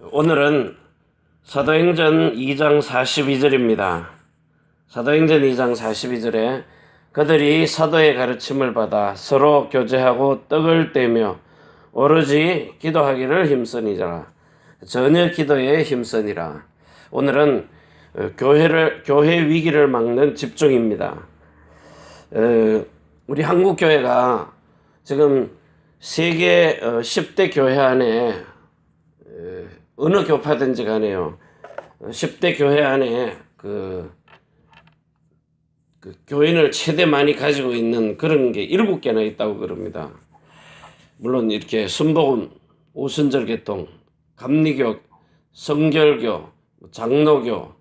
오늘은 사도행전 2장 42절입니다. 사도행전 2장 42절에 그들이 사도의 가르침을 받아 서로 교제하고 떡을 떼며 오로지 기도하기를 힘쓰니라. 전혀 기도에 힘쓰니라. 오늘은 교회 위기를 막는 집중입니다. 우리 한국 교회가 지금 세계 10대 교회 안에 어느 교파든지 간에요. 10대 교회 안에 그 교인을 최대 많이 가지고 있는 그런 게 7개나 있다고 그럽니다. 물론 이렇게 순복음, 오순절개통, 감리교, 성결교, 장로교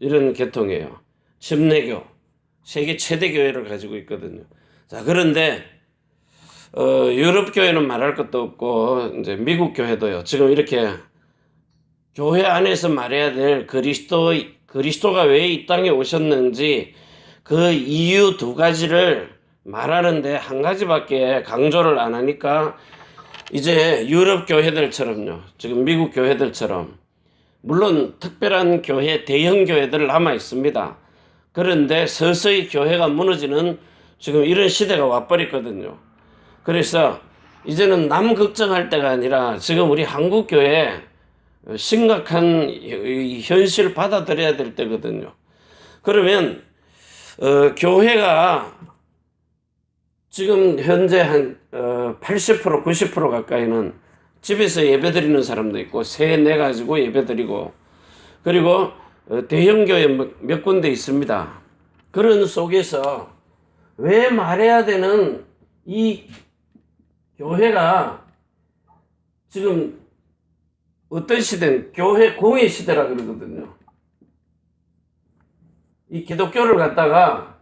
이런 계통이에요. 침례교, 세계 최대 교회를 가지고 있거든요. 자, 그런데 유럽 교회는 말할 것도 없고 이제 미국 교회도요. 지금 이렇게 교회 안에서 말해야 될 그리스도가 왜 이 땅에 오셨는지 그 이유 2가지를 말하는데 한 가지밖에 강조를 안 하니까 이제 유럽 교회들처럼요. 지금 미국 교회들처럼 물론 특별한 교회, 대형 교회들 남아 있습니다. 그런데 서서히 교회가 무너지는 지금 이런 시대가 와버렸거든요. 그래서 이제는 남 걱정할 때가 아니라 지금 우리 한국 교회 심각한 현실 받아들여야 될 때거든요. 그러면 교회가 지금 현재 한 80% 90% 가까이는 집에서 예배드리는 사람도 있고 세 내 가지고 예배드리고 그리고 대형 교회 몇 군데 있습니다. 그런 속에서 왜 말해야 되는 이 교회가 지금 어떤 시대는 교회 공의 시대라 그러거든요. 이 기독교를 갖다가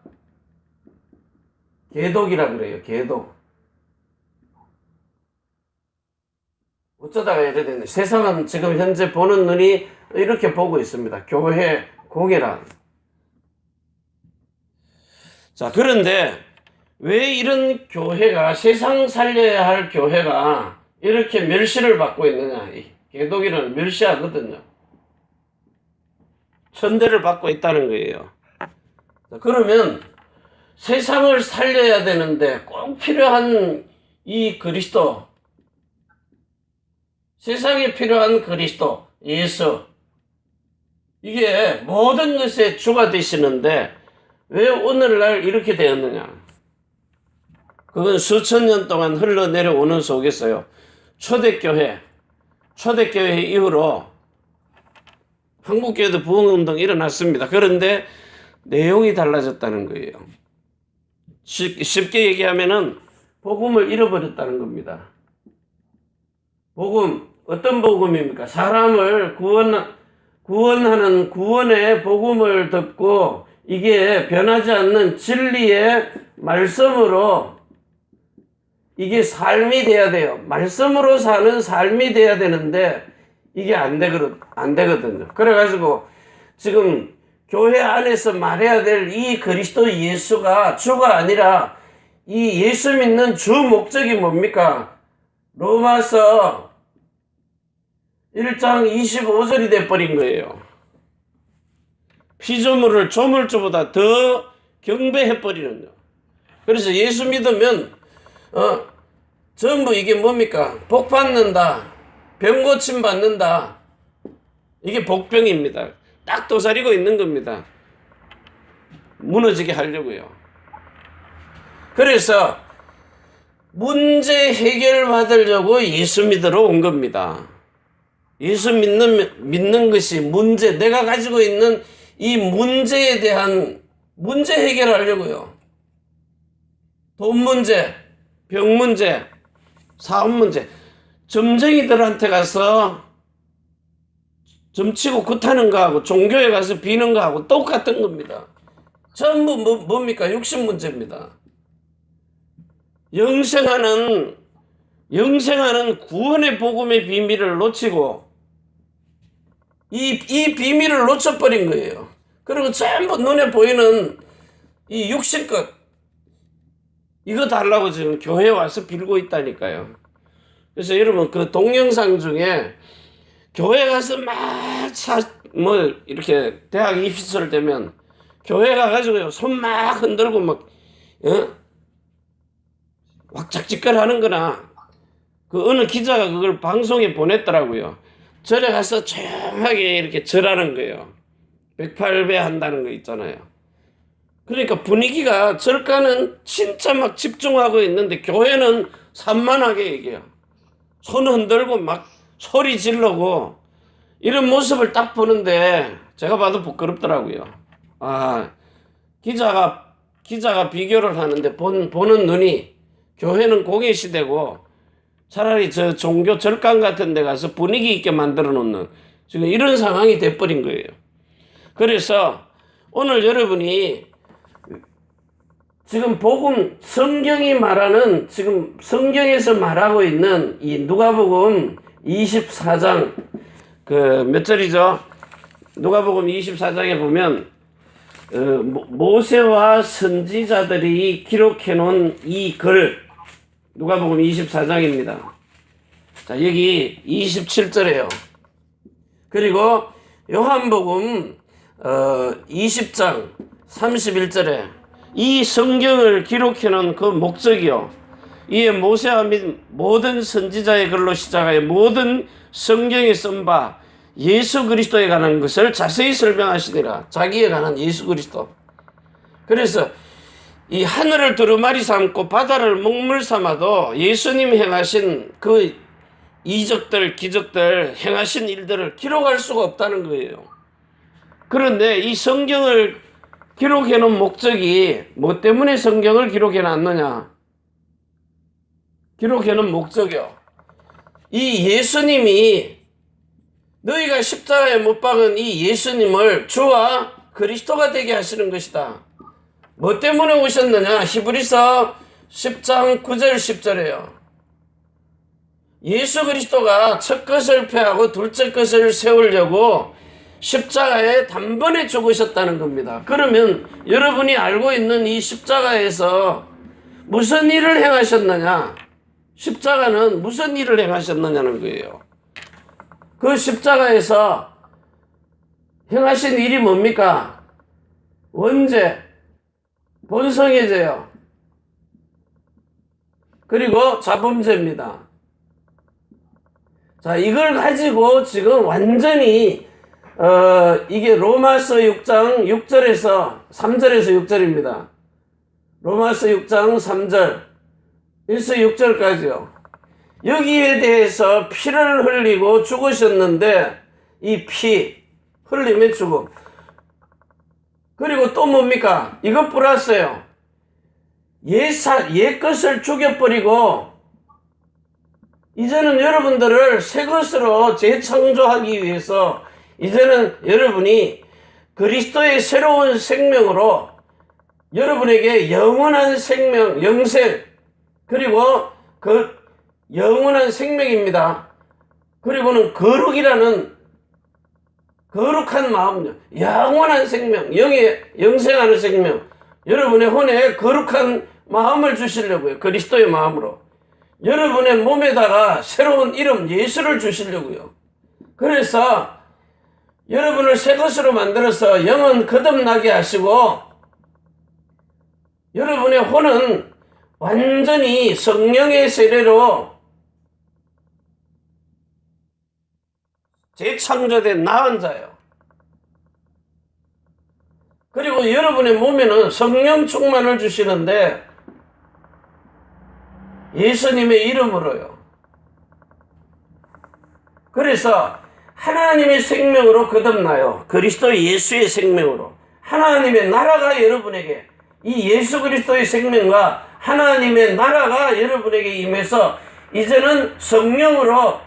개독이라 그래요. 개독. 어쩌다가 이래 됐네. 세상은 지금 현재 보는 눈이 이렇게 보고 있습니다. 교회 공의라. 자, 그런데 왜 이런 교회가 세상 살려야 할 교회가 이렇게 멸시를 받고 있느냐. 개독이는 멸시하거든요. 천대를 받고 있다는 거예요. 그러면 세상을 살려야 되는데 꼭 필요한 이 그리스도, 세상에 필요한 그리스도, 예수, 이게 모든 것의 주가 되시는데 왜 오늘날 이렇게 되었느냐. 그건 수천 년 동안 흘러내려오는 속에서요. 초대교회 이후로 한국교회도 부흥운동이 일어났습니다. 그런데 내용이 달라졌다는 거예요. 쉽게 얘기하면은 복음을 잃어버렸다는 겁니다. 복음, 어떤 복음입니까? 사람을 구원하는 구원의 복음을 듣고 이게 변하지 않는 진리의 말씀으로 이게 삶이 돼야 돼요. 말씀으로 사는 삶이 돼야 되는데 이게 안 되거든요. 그래가지고 지금 교회 안에서 말해야 될 이 그리스도 예수가 주가 아니라 이 예수 믿는 주 목적이 뭡니까? 로마서 1장 25절이 돼버린 거예요. 피조물을 조물주보다 더 경배해버리는 거. 그래서 예수 믿으면 전부 이게 뭡니까? 복 받는다. 병 고침 받는다. 이게 복병입니다. 딱 도사리고 있는 겁니다. 무너지게 하려고요. 그래서 문제 해결 받으려고 예수 믿으러 온 겁니다. 예수 믿는 것이 문제, 내가 가지고 있는 이 문제에 대한 문제 해결하려고요. 돈 문제, 병 문제, 사업 문제. 점쟁이들한테 가서 점치고 굿하는 거하고 종교에 가서 비는 거하고 똑같은 겁니다. 전부 뭡니까? 육신 문제입니다. 영생하는 구원의 복음의 비밀을 놓치고 이 비밀을 놓쳐버린 거예요. 그리고 전부 눈에 보이는 이 육신것 이거 달라고 지금 교회에 와서 빌고 있다니까요. 그래서 여러분 그 동영상 중에 교회 가서 뭐 이렇게 대학 입시설 되면 교회 가가지고요 손 막 흔들고 막 왁작지껄 하는 거나 그 어느 기자가 그걸 방송에 보냈더라고요. 절에 가서 조용하게 이렇게 절하는 거예요. 108배 한다는 거 있잖아요. 그러니까 분위기가 절가는 진짜 막 집중하고 있는데 교회는 산만하게 얘기해요. 손 흔들고 막 소리 지르고 이런 모습을 딱 보는데 제가 봐도 부끄럽더라고요. 아, 기자가 비교를 하는데 보는 눈이 교회는 공예 시대고 차라리 저 종교 절간 같은 데 가서 분위기 있게 만들어 놓는 지금 이런 상황이 돼버린 거예요. 그래서 오늘 여러분이 지금 복음 성경이 말하는 지금 성경에서 말하고 있는 이 누가복음 24장 그 몇 절이죠? 누가복음 24장에 보면 모세와 선지자들이 기록해 놓은 이 글 누가복음 24장입니다. 자, 여기 27절에요. 그리고 요한복음 20장 31절에 이 성경을 기록해 놓은 그 목적이요. 이에 모세와 및 모든 선지자의 글로 시작하여 모든 성경에 쓴 바 예수 그리스도에 관한 것을 자세히 설명하시니라. 자기에 관한 예수 그리스도. 그래서 이 하늘을 두루마리 삼고 바다를 먹물 삼아도 예수님 행하신 그 이적들, 기적들, 행하신 일들을 기록할 수가 없다는 거예요. 그런데 이 성경을 기록해 놓은 목적이 뭐 때문에 성경을 기록해 놨느냐? 기록해 놓은 목적이요. 이 예수님이 너희가 십자가에 못 박은 이 예수님을 주와 그리스도가 되게 하시는 것이다. 뭐 때문에 오셨느냐? 히브리서 10장 9절 10절이에요. 예수 그리스도가 첫 것을 폐하고 둘째 것을 세우려고 십자가에 단번에 죽으셨다는 겁니다. 그러면 여러분이 알고 있는 이 십자가에서 무슨 일을 행하셨느냐? 십자가는 무슨 일을 행하셨느냐는 거예요. 그 십자가에서 행하신 일이 뭡니까? 원죄, 본성의 죄요. 그리고 자범죄입니다. 자, 이걸 가지고 지금 완전히 이게 로마서 6장 6절에서 3절에서 6절입니다. 로마서 6장 3절 1서 6절까지요. 여기에 대해서 피를 흘리고 죽으셨는데 이 피 흘리면 죽음. 그리고 또 뭡니까? 이것 플러스요. 옛 것을 죽여버리고 이제는 여러분들을 새 것으로 재창조하기 위해서 이제는 여러분이 그리스도의 새로운 생명으로 여러분에게 영원한 생명, 영생, 그리고 그 영원한 생명입니다. 그리고는 거룩이라는 거룩한 마음, 영원한 생명, 영생하는 생명, 여러분의 혼에 거룩한 마음을 주시려고요. 그리스도의 마음으로. 여러분의 몸에다가 새로운 이름 예수를 주시려고요. 그래서 여러분을 새 것으로 만들어서 영은 거듭나게 하시고 여러분의 혼은 완전히 성령의 세례로 재창조된 나은 자예요. 그리고 여러분의 몸에는 성령 충만을 주시는데 예수님의 이름으로요. 그래서 하나님의 생명으로 거듭나요. 그리스도 예수의 생명으로. 하나님의 나라가 여러분에게 이 예수 그리스도의 생명과 하나님의 나라가 여러분에게 임해서 이제는 성령으로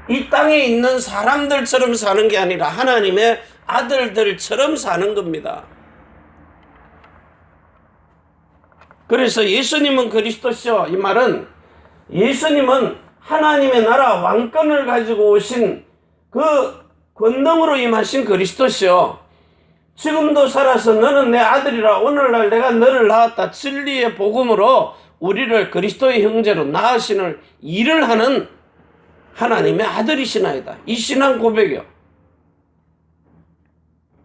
이 땅에 있는 사람들처럼 사는 게 아니라 하나님의 아들들처럼 사는 겁니다. 그래서 예수님은 그리스도시요. 이 말은 예수님은 하나님의 나라 왕권을 가지고 오신 그 권능으로 임하신 그리스도시요. 지금도 살아서 너는 내 아들이라 오늘날 내가 너를 낳았다. 진리의 복음으로 우리를 그리스도의 형제로 낳으시는 일을 하는 하나님의 아들이시나이다. 이 신앙 고백이요.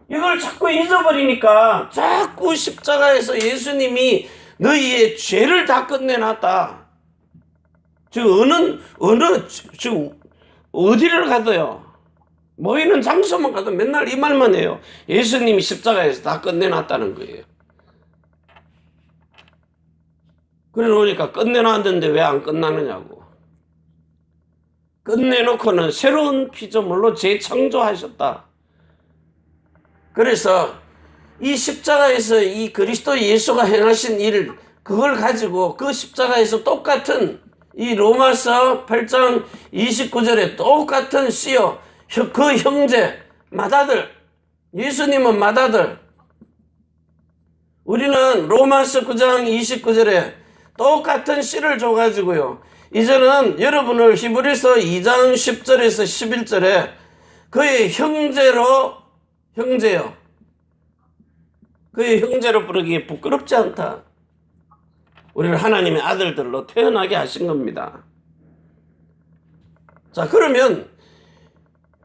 이걸 자꾸 잊어버리니까 자꾸 십자가에서 예수님이 너희의 죄를 다 끝내놨다. 지금 어디를 가도요. 모이는 장소만 가도 맨날 이 말만 해요. 예수님이 십자가에서 다 끝내놨다는 거예요. 그래 놓으니까 끝내놨는데 왜 안 끝나느냐고. 끝내놓고는 새로운 피조물로 재창조하셨다. 그래서 이 십자가에서 이 그리스도 예수가 행하신 일, 그걸 가지고 그 십자가에서 똑같은 이 로마서 8장 29절에 똑같은 씨요, 그 형제, 맏아들, 예수님은 맏아들, 우리는 로마서 9장 29절에 똑같은 씨를 줘가지고요, 이제는 여러분을 히브리서 2장 10절에서 11절에 그의 형제요, 그의 형제로 부르기에 부끄럽지 않다. 우리를 하나님의 아들들로 태어나게 하신 겁니다. 자, 그러면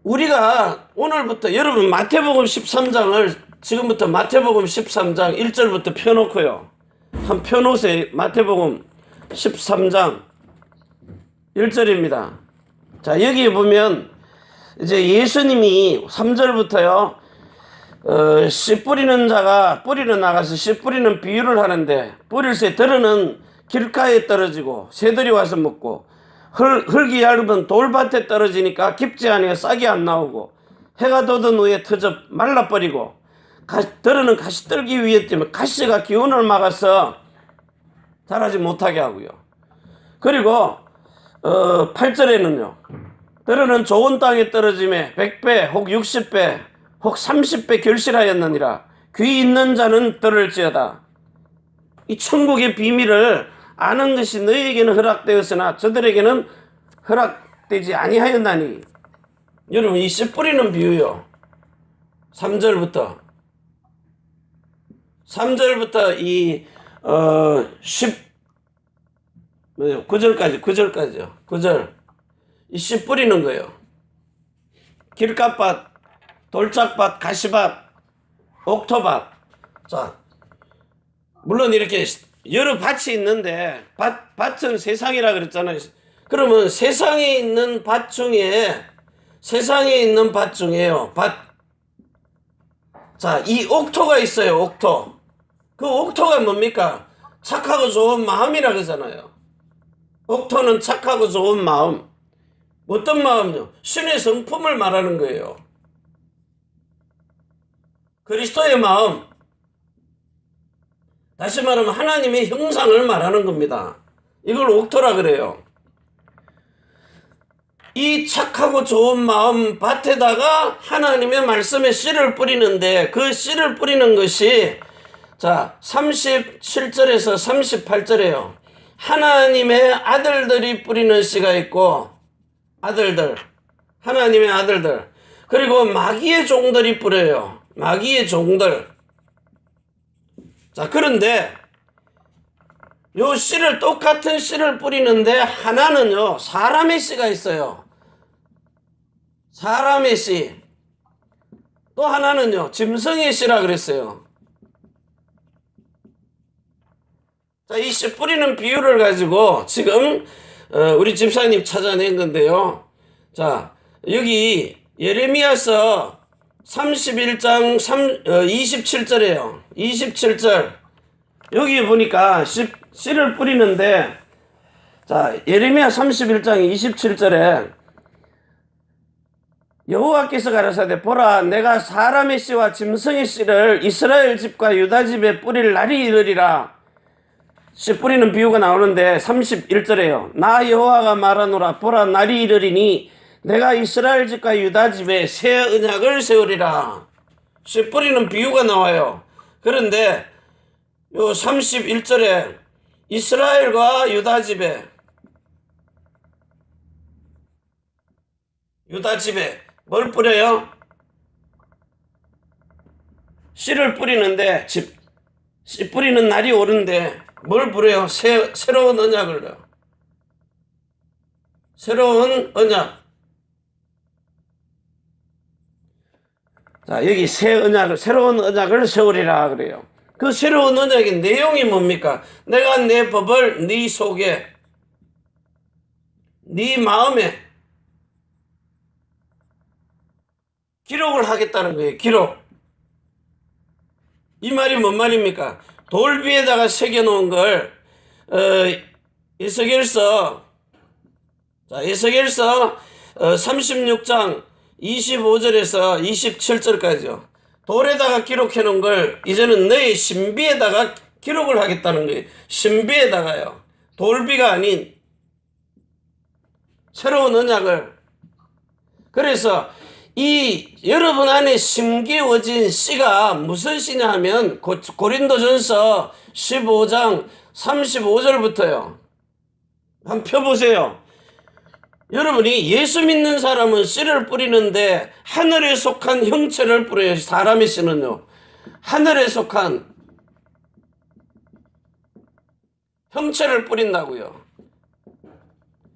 우리가 오늘부터 여러분 마태복음 13장을 지금부터 마태복음 13장 1절부터 펴놓고요. 한 펴놓으세요. 마태복음 13장 1절입니다. 자, 여기 보면 이제 예수님이 3절부터요. 씨 뿌리는 자가 뿌리는 나가서 씨 뿌리는 비유를 하는데, 뿌릴 새 들은 길가에 떨어지고 새들이 와서 먹고, 흙이 얇은 돌밭에 떨어지니까 깊지 않아 싹이 안 나오고, 해가 돋은 후에 터져 말라버리고, 들은 가시떨기 위에 뛰면 가시가 기운을 막아서 자라지 못하게 하고요. 그리고 8절에는요. 들은 좋은 땅에 떨어짐에 100배 혹 60배 혹 30배 결실하였느니라. 귀 있는 자는 들을지어다. 이 천국의 비밀을 아는 것이 너희에게는 허락되었으나 저들에게는 허락되지 아니하였나니. 여러분, 이 씨 뿌리는 비유요. 3절부터 이 9절까지요. 9절. 이 씨 뿌리는 거예요. 길가밭, 돌짝밭, 가시밭, 옥토밭. 자, 물론 이렇게 여러 밭이 있는데 밭은 세상이라 그랬잖아요. 그러면 세상에 있는 밭 중에요. 자, 이 옥토가 있어요. 옥토. 그 옥토가 뭡니까? 착하고 좋은 마음이라 그러잖아요. 옥토는 착하고 좋은 마음. 어떤 마음요? 신의 성품을 말하는 거예요. 그리스도의 마음. 다시 말하면 하나님의 형상을 말하는 겁니다. 이걸 옥토라 그래요. 이 착하고 좋은 마음 밭에다가 하나님의 말씀의 씨를 뿌리는데, 그 씨를 뿌리는 것이 자 37절에서 38절이에요. 하나님의 아들들이 뿌리는 씨가 있고, 하나님의 아들들, 그리고 마귀의 종들이 뿌려요. 마귀의 종들. 자, 그런데 요 씨를, 똑같은 씨를 뿌리는데 하나는요, 사람의 씨가 있어요. 사람의 씨. 또 하나는요, 짐승의 씨라 그랬어요. 자, 이 씨 뿌리는 비유를 가지고 지금 우리 집사님 찾아낸 건데요. 자, 여기 예레미야서 31장 27절이에요. 27절. 여기 보니까 씨를 뿌리는데, 자, 예레미야 31장 27절에 여호와께서 가라사대, 보라, 내가 사람의 씨와 짐승의 씨를 이스라엘 집과 유다 집에 뿌릴 날이 이르리라. 씨 뿌리는 비유가 나오는데 31절에요. 나 여호와가 말하노라. 보라, 날이 이르리니 내가 이스라엘 집과 유다 집에 새 언약을 세우리라. 씨 뿌리는 비유가 나와요. 그런데 요 31절에 이스라엘과 유다 집에 뭘 뿌려요? 씨를 뿌리는데, 씨 뿌리는 날이 오는데 뭘 뿌려요? 새로운 언약을. 새로운 언약. 자, 여기 새 언약을, 새로운 언약을 세우리라 그래요. 그 새로운 언약의 내용이 뭡니까? 내가 내 법을 네 속에, 네 마음에 기록을 하겠다는 거예요. 기록. 이 말이 뭔 말입니까? 돌 위에다가 새겨놓은 걸 에스겔서 36장 25절에서 27절까지요. 돌에다가 기록해 놓은 걸 이제는 너의 신비에다가 기록을 하겠다는 거예요. 신비에다가요. 돌비가 아닌 새로운 언약을. 그래서 이 여러분 안에 심기워진 씨가 무슨 씨냐 하면 고린도전서 15장 35절부터요. 한번 펴보세요. 여러분이 예수 믿는 사람은 씨를 뿌리는데 하늘에 속한 형체를 뿌려요. 사람의 씨는요. 하늘에 속한 형체를 뿌린다고요.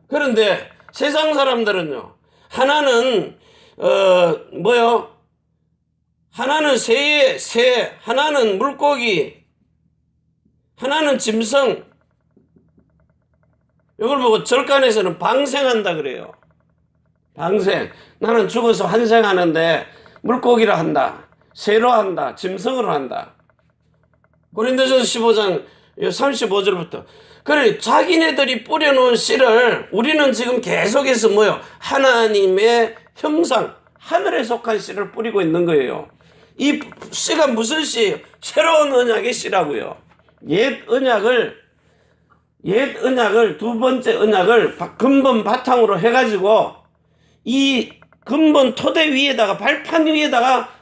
그런데 세상 사람들은요. 하나는 하나는 새, 하나는 물고기, 하나는 짐승. 이걸 보고 절간에서는 방생한다 그래요. 방생. 나는 죽어서 환생하는데 물고기로 한다. 새로 한다. 짐승으로 한다. 고린도전서 15장 35절부터. 그래, 자기네들이 뿌려놓은 씨를 우리는 지금 계속해서 하나님의 형상, 하늘에 속한 씨를 뿌리고 있는 거예요. 이 씨가 무슨 씨예요? 새로운 언약의 씨라고요. 옛 언약을 두 번째 언약을 근본 바탕으로 해가지고 이 근본 토대 위에다가 발판 위에다가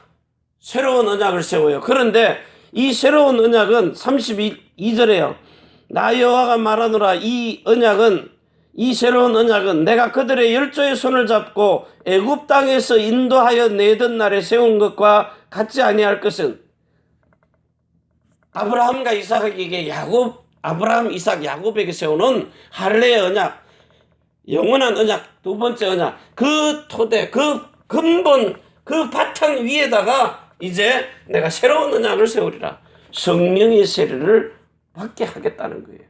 새로운 언약을 세워요. 그런데 이 새로운 언약은 32절에요. 나 여호와가 말하노라. 이 새로운 언약은 내가 그들의 열조의 손을 잡고 애굽 땅에서 인도하여 내던 날에 세운 것과 같지 아니할 것은 아브라함과 이삭에게 아브라함, 이삭, 야곱에게 세우는 할례의 언약, 영원한 언약, 두 번째 언약, 그 토대, 그 근본, 그 바탕 위에다가 이제 내가 새로운 언약을 세우리라. 성령의 세례를 받게 하겠다는 거예요.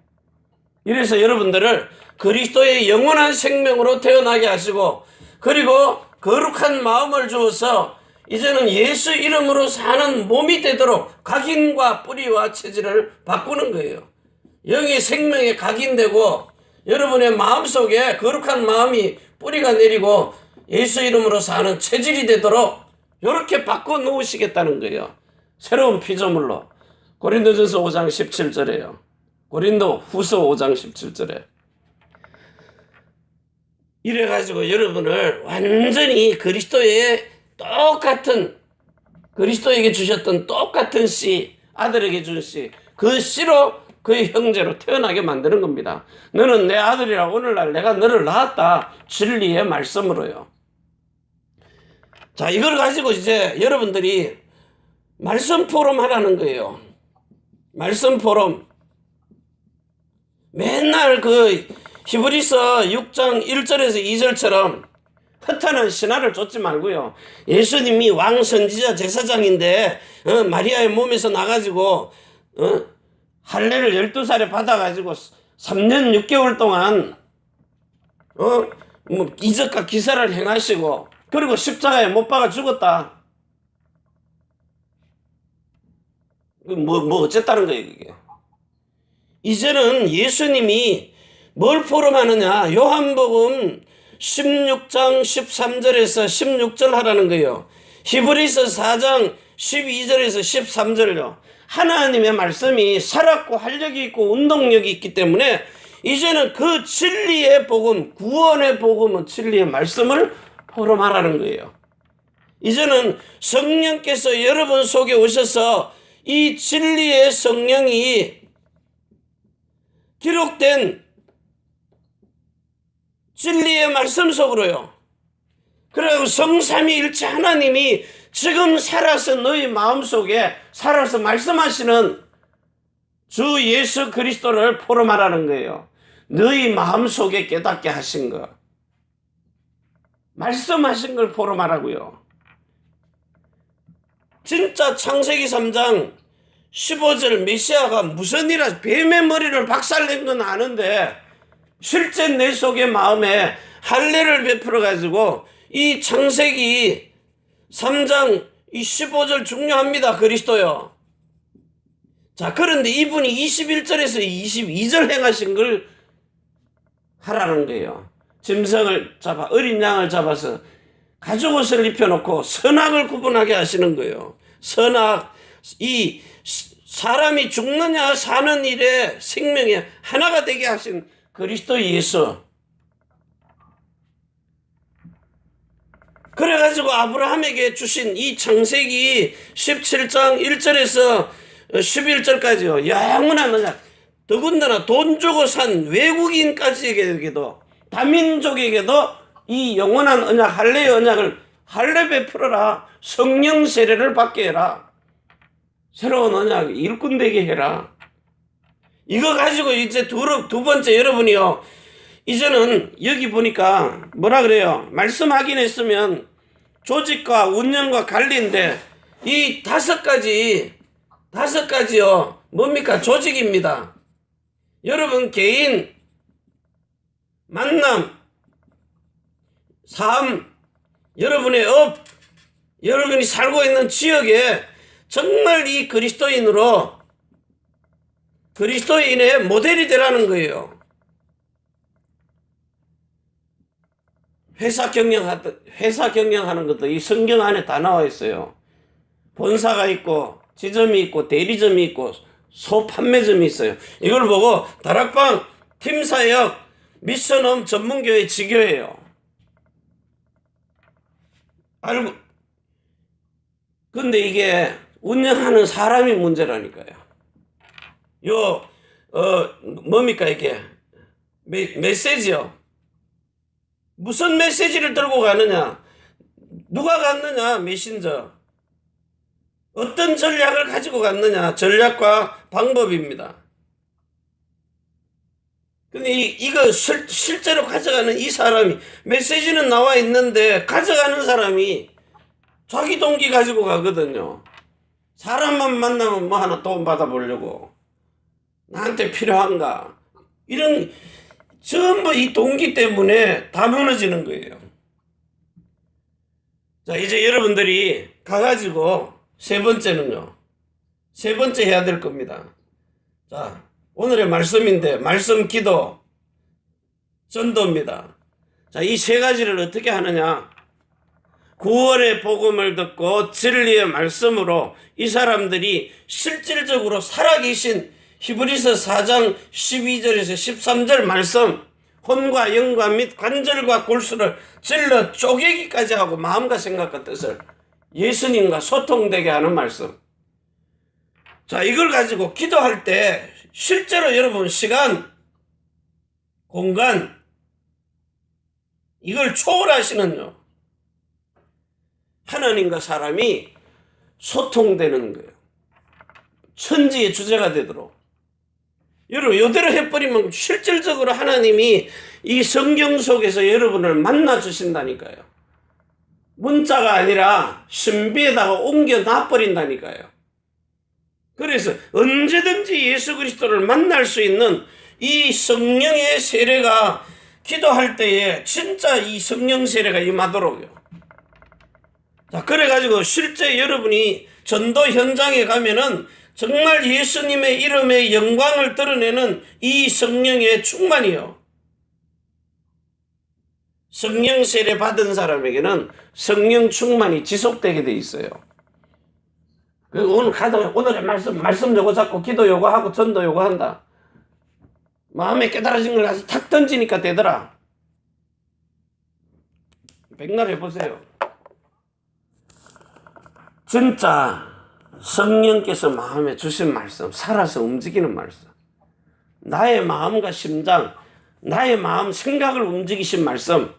이래서 여러분들을 그리스도의 영원한 생명으로 태어나게 하시고, 그리고 거룩한 마음을 주어서 이제는 예수 이름으로 사는 몸이 되도록 각인과 뿌리와 체질을 바꾸는 거예요. 영의 생명에 각인되고 여러분의 마음속에 거룩한 마음이 뿌리가 내리고 예수 이름으로 사는 체질이 되도록 이렇게 바꿔 놓으시겠다는 거예요. 새로운 피조물로. 고린도전서 5장 17절에요. 고린도 후서 5장 17절에. 이래가지고 여러분을 완전히 그리스도의 똑같은, 그리스도에게 주셨던 똑같은 씨, 아들에게 준 씨, 그 씨로 그의 형제로 태어나게 만드는 겁니다. 너는 내 아들이라. 오늘날 내가 너를 낳았다. 진리의 말씀으로요. 자, 이걸 가지고 이제 여러분들이 말씀 포럼 하라는 거예요. 말씀 포럼. 맨날 그 히브리서 6장 1절에서 2절처럼 허탄한 신화를 쫓지 말고요. 예수님이 왕 선지자 제사장인데 마리아의 몸에서 나가지고 할례를 12살에 받아가지고 3년 6개월 동안 이적과 기사를 행하시고, 그리고 십자가에 못 박아 죽었다. 어쨌다는 거예요, 그게. 이제는 예수님이 뭘 포럼하느냐? 요한복음 16장 13절에서 16절 하라는 거예요. 히브리서 4장 12절에서 13절요. 하나님의 말씀이 살았고 활력이 있고 운동력이 있기 때문에 이제는 그 진리의 복음, 구원의 복음은 진리의 말씀을 포럼하라는 거예요. 이제는 성령께서 여러분 속에 오셔서 이 진리의 성령이 기록된 진리의 말씀 속으로요. 그리고 성삼위일체 하나님이 지금 살아서 너희 마음속에 살아서 말씀하시는 주 예수 그리스도를 포럼하라는 거예요. 너희 마음속에 깨닫게 하신 거. 말씀하신 걸 포럼하라고요. 진짜 창세기 3장 15절 메시아가 무슨 일이라 뱀의 머리를 박살낸 건 아는데 실제 내 속의 마음에 할례를 베풀어 가지고 이 창세기 3장 이 15절 중요합니다. 그리스도요. 자, 그런데 이분이 21절에서 22절 행하신 걸 하라는 거예요. 짐승을 잡아 어린 양을 잡아서 가죽옷을 입혀놓고 선악을 구분하게 하시는 거예요. 선악, 이 사람이 죽느냐 사는 일에 생명에 하나가 되게 하신 그리스도 예수. 그래가지고 아브라함에게 주신 이 창세기 17장 1절에서 11절까지요. 영원한 언약. 더군다나 돈 주고 산 외국인까지에게도 다민족에게도 이 영원한 언약, 할례의 언약을 할례 베풀어라. 성령 세례를 받게 해라. 새로운 언약 일꾼 되게 해라. 이거 가지고 이제 두 번째 여러분이요. 이제는 여기 보니까 뭐라 그래요? 말씀 확인했으면 조직과 운영과 관리인데 이 다섯 가지요. 뭡니까? 조직입니다. 여러분 개인, 만남, 삶, 여러분의 업, 여러분이 살고 있는 지역에 정말 이 그리스도인의 모델이 되라는 거예요. 회사 경영하는 것도 이 성경 안에 다 나와 있어요. 본사가 있고, 지점이 있고, 대리점이 있고, 소판매점이 있어요. 이걸 보고 다락방, 팀사역, 미션홈 전문교회 지교예요. 알고, 근데 이게 운영하는 사람이 문제라니까요. 뭡니까, 이게? 메시지요. 무슨 메시지를 들고 가느냐? 누가 갔느냐? 메신저. 어떤 전략을 가지고 갔느냐? 전략과 방법입니다. 근데 이거 실제로 가져가는 이 사람이, 메시지는 나와 있는데 가져가는 사람이 자기 동기 가지고 가거든요. 사람만 만나면 뭐 하나 도움 받아보려고. 나한테 필요한가? 이런 전부 이 동기 때문에 다 무너지는 거예요. 자, 이제 여러분들이 가가지고 세 번째는요. 세 번째 해야 될 겁니다. 자, 오늘의 말씀인데 말씀, 기도, 전도입니다. 자, 이 세 가지를 어떻게 하느냐? 구원의 복음을 듣고 진리의 말씀으로 이 사람들이 실질적으로 살아계신 히브리서 4장 12절에서 13절 말씀, 혼과 영과 및 관절과 골수를 찔러 쪼개기까지 하고 마음과 생각과 뜻을 예수님과 소통되게 하는 말씀. 자, 이걸 가지고 기도할 때 실제로 여러분 시간, 공간 이걸 초월하시는요. 하나님과 사람이 소통되는 거예요. 천지의 주제가 되도록. 여러분 이대로 해버리면 실질적으로 하나님이 이 성경 속에서 여러분을 만나 주신다니까요. 문자가 아니라 신비에다가 옮겨 놔버린다니까요. 그래서 언제든지 예수 그리스도를 만날 수 있는 이 성령의 세례가 기도할 때에 진짜 이 성령 세례가 임하도록요. 자, 그래가지고 실제 여러분이 전도 현장에 가면은 정말 예수님의 이름의 영광을 드러내는 이 성령의 충만이요. 성령 세례 받은 사람에게는 성령 충만이 지속되게 돼 있어요. 오늘의 말씀 요거 잡고 기도 요거 하고 전도 요거 한다. 마음에 깨달아진 걸 가서 탁 던지니까 되더라. 백날 해보세요. 진짜 성령께서 마음에 주신 말씀, 살아서 움직이는 말씀, 나의 마음과 심장, 나의 마음, 생각을 움직이신 말씀,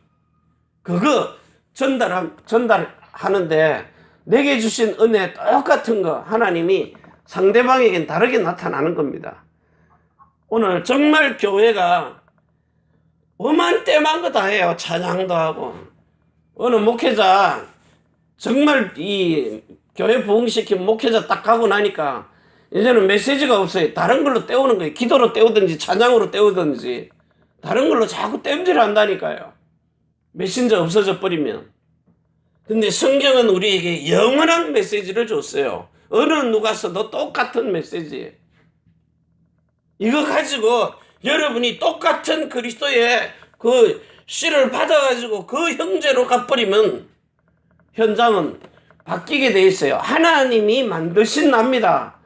그거 전달하는데 내게 주신 은혜 똑같은 거 하나님이 상대방에겐 다르게 나타나는 겁니다. 오늘 정말 교회가 오만 때만 거 다 해요. 찬양도 하고. 어느 목회자 정말 이 교회 부흥시킨 목회자 딱 가고 나니까 이제는 메시지가 없어요. 다른 걸로 때우는 거예요. 기도로 때우든지 찬양으로 때우든지 다른 걸로 자꾸 땜질 한다니까요. 메신저 없어져 버리면. 근데 성경은 우리에게 영원한 메시지를 줬어요. 어느 누가 써도 똑같은 메시지. 이거 가지고 여러분이 똑같은 그리스도의 그 씨를 받아가지고 그 형제로 가버리면 현장은 바뀌게 돼 있어요. 하나님이 만드신 납니다.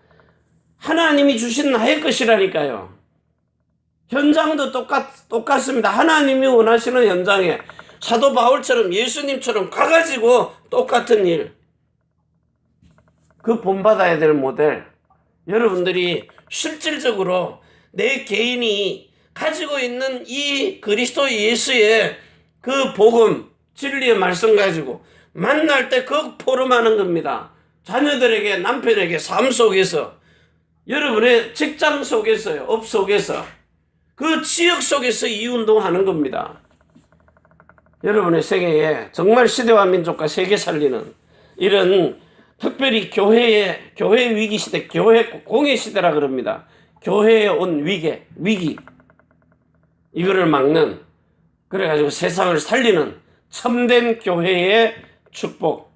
하나님이 주신 나의 것이라니까요. 현장도 똑같습니다. 하나님이 원하시는 현장에 사도 바울처럼 예수님처럼 가가지고 똑같은 일. 그 본받아야 될 모델. 여러분들이 실질적으로 내 개인이 가지고 있는 이 그리스도 예수의 그 복음, 진리의 말씀 가지고 만날 때 그 포럼하는 겁니다. 자녀들에게, 남편에게, 삶 속에서, 여러분의 직장 속에서요, 업 속에서, 그 지역 속에서 이 운동하는 겁니다. 여러분의 세계에 정말 시대와 민족과 세계 살리는 이런 특별히 교회 위기 시대, 교회 공회 시대라 그럽니다. 교회에 온 위기. 이거를 막는, 그래가지고 세상을 살리는 참된 교회의 축복.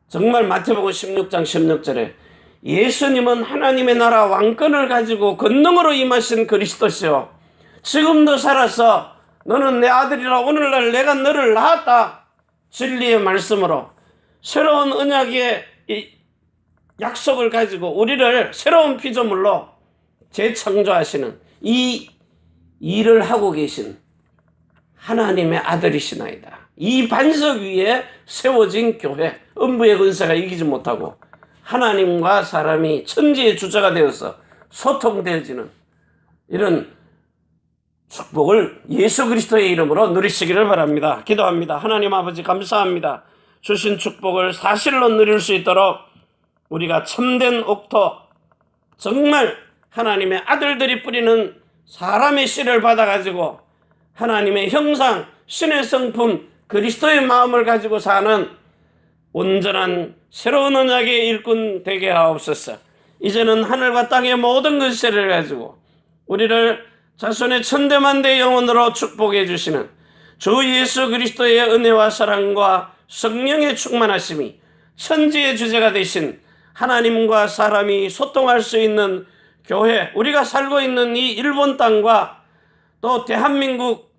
정말 마태복음 16장 16절에 예수님은 하나님의 나라 왕권을 가지고 권능으로 임하신 그리스도시요. 지금도 살아서 너는 내 아들이라 오늘날 내가 너를 낳았다. 진리의 말씀으로 새로운 언약의 약속을 가지고 우리를 새로운 피조물로 재창조하시는 이 일을 하고 계신 하나님의 아들이시나이다. 이 반석 위에 세워진 교회, 음부의 권세가 이기지 못하고 하나님과 사람이 천지의 주자가 되어서 소통되어지는 이런 축복을 예수 그리스도의 이름으로 누리시기를 바랍니다. 기도합니다. 하나님 아버지 감사합니다. 주신 축복을 사실로 누릴 수 있도록 우리가 참된 옥토, 정말 하나님의 아들들이 뿌리는 사람의 씨를 받아가지고 하나님의 형상, 신의 성품, 그리스도의 마음을 가지고 사는 온전한 새로운 언약의 일꾼 되게 하옵소서. 이제는 하늘과 땅의 모든 것을 가지고 우리를 자손의 천대만대 영혼으로 축복해 주시는 주 예수 그리스도의 은혜와 사랑과 성령의 충만하심이 천지의 주제가 되신 하나님과 사람이 소통할 수 있는 교회, 우리가 살고 있는 이 일본 땅과 또 대한민국,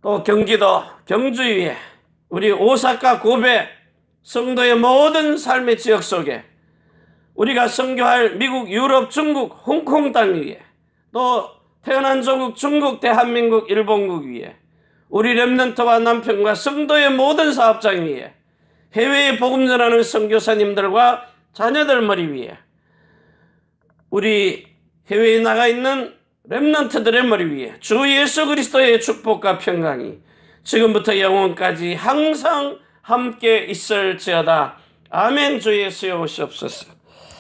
또 경기도, 경주 위에 우리 오사카, 고베 성도의 모든 삶의 지역 속에 우리가 선교할 미국, 유럽, 중국, 홍콩 땅 위에 또 태어난 조국 중국, 대한민국, 일본국 위에 우리 렘넌트와 남편과 성도의 모든 사업장 위에 해외에 복음 전하는 선교사님들과 자녀들 머리 위에 우리 해외에 나가 있는 렘넌트들의 머리 위에 주 예수 그리스도의 축복과 평강이 지금부터 영원까지 항상 함께 있을지어다. 아멘. 주 예수여 오시옵소서.